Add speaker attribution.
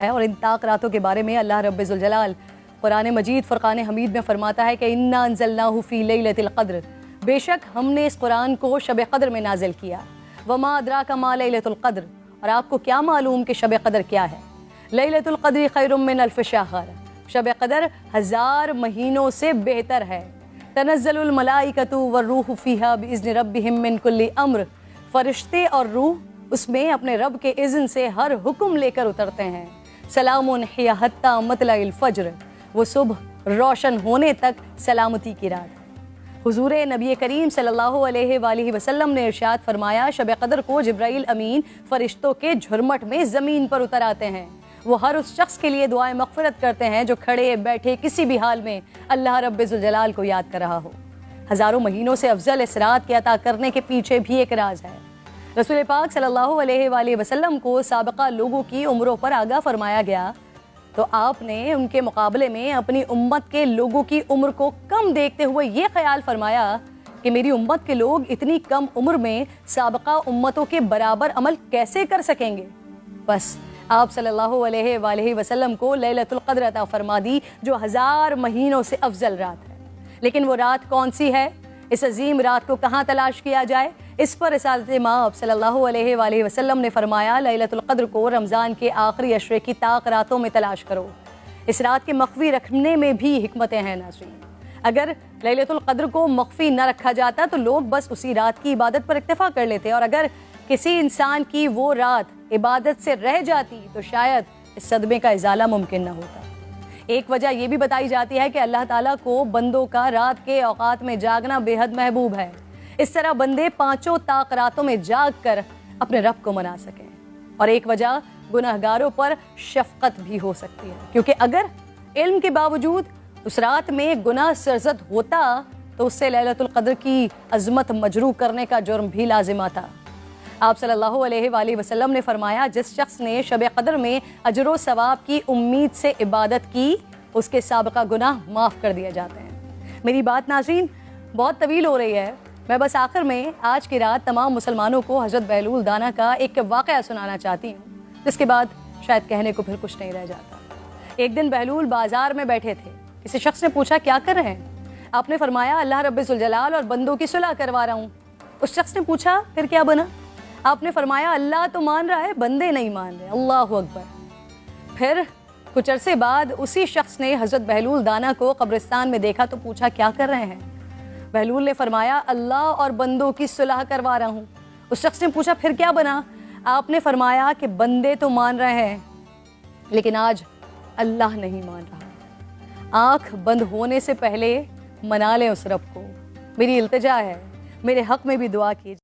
Speaker 1: ہے اور ان طاق راتوں کے بارے میں اللہ رب ذل جلال قرآن مجید فرقان حمید میں فرماتا ہے کہ انا انزلناہ فی لیلۃ القدر، بے شک ہم نے اس قرآن کو شب قدر میں نازل کیا۔ وما ادراک ما لیلۃ القدر، اور آپ کو کیا معلوم کہ شب قدر کیا ہے؟ لیلۃ القدر خیر من الف شہر، شب قدر 1000 مہینوں سے بہتر ہے۔ تنزل الملائکۃ والروح فیہا باذن ربہم من کل امر، فرشتے اور روح اس میں اپنے رب کے اذن سے ہر حکم لے کر اترتے ہیں۔ سلام ہی حتی مطلع الفجر، وہ صبح روشن ہونے تک سلامتی کی رات۔ حضور نبی کریم صلی اللہ علیہ وآلہ وسلم نے ارشاد فرمایا، شب قدر کو جبرائیل امین فرشتوں کے جھرمٹ میں زمین پر اتر آتے ہیں۔ وہ ہر اس شخص کے لیے دعائیں مغفرت کرتے ہیں جو کھڑے بیٹھے کسی بھی حال میں اللہ رب ذوالجلال کو یاد کر رہا ہو۔ ہزاروں مہینوں سے افضل اس رات کے عطا کرنے کے پیچھے بھی ایک راز ہے۔ رسول پاک صلی اللہ علیہ وآلہ وسلم کو سابقہ لوگوں کی عمروں پر آگاہ فرمایا گیا تو آپ نے ان کے مقابلے میں اپنی امت کے لوگوں کی عمر کو کم دیکھتے ہوئے یہ خیال فرمایا کہ میری امت کے لوگ اتنی کم عمر میں سابقہ امتوں کے برابر عمل کیسے کر سکیں گے؟ بس آپ صلی اللہ علیہ وآلہ وسلم کو لیلۃ القدر عطا فرما دی جو 1000 مہینوں سے افضل رات ہے۔ لیکن وہ رات کون سی ہے؟ اس عظیم رات کو کہاں تلاش کیا جائے؟ اس پر رسالت مآب صلی اللہ علیہ وآلہ وسلم نے فرمایا، لیلۃ القدر کو رمضان کے آخری عشرے کی طاق راتوں میں تلاش کرو۔ اس رات کے مخفی رکھنے میں بھی حکمتیں ہیں ناظرین۔ اگر لیلۃ القدر کو مخفی نہ رکھا جاتا تو لوگ بس اسی رات کی عبادت پر اکتفا کر لیتے، اور اگر کسی انسان کی وہ رات عبادت سے رہ جاتی تو شاید اس صدمے کا ازالہ ممکن نہ ہوتا۔ ایک وجہ یہ بھی بتائی جاتی ہے کہ اللہ تعالیٰ کو بندوں کا رات کے اوقات میں جاگنا بے حد محبوب ہے، اس طرح بندے 5 طاق راتوں میں جاگ کر اپنے رب کو منا سکیں۔ اور ایک وجہ گناہگاروں پر شفقت بھی ہو سکتی ہے، کیونکہ اگر علم کے باوجود اس رات میں گناہ سرزد ہوتا تو اس سے لیلۃ القدر کی عظمت مجروح کرنے کا جرم بھی لازم آتا۔ آپ صلی اللہ علیہ وآلہ وسلم نے فرمایا، جس شخص نے شب قدر میں اجر و ثواب کی امید سے عبادت کی اس کے سابقہ گناہ معاف کر دیے جاتے ہیں۔ میری بات ناظرین بہت طویل ہو رہی ہے، میں بس آخر میں آج کی رات تمام مسلمانوں کو حضرت بہلول دانا کا ایک واقعہ سنانا چاہتی ہوں، جس کے بعد شاید کہنے کو پھر کچھ نہیں رہ جاتا۔ ایک دن بہلول بازار میں بیٹھے تھے، کسی شخص نے پوچھا کیا کر رہے ہیں؟ آپ نے فرمایا اللہ رب ذوالجلال اور بندوں کی صلح کروا رہا ہوں۔ اس شخص نے پوچھا پھر کیا بنا؟ آپ نے فرمایا اللہ تو مان رہا ہے، بندے نہیں مان رہے۔ اللہ اکبر۔ پھر کچھ عرصے بعد اسی شخص نے حضرت بہلول دانا کو قبرستان میں دیکھا تو پوچھا کیا کر رہے ہیں؟ بہلول نے فرمایا اللہ اور بندوں کی صلح کروا رہا ہوں۔ اس شخص نے پوچھا پھر کیا بنا؟ آپ نے فرمایا کہ بندے تو مان رہے ہیں لیکن آج اللہ نہیں مان رہا۔ آنکھ بند ہونے سے پہلے منا لیں اس رب کو۔ میری التجا ہے، میرے حق میں بھی دعا کیجیے۔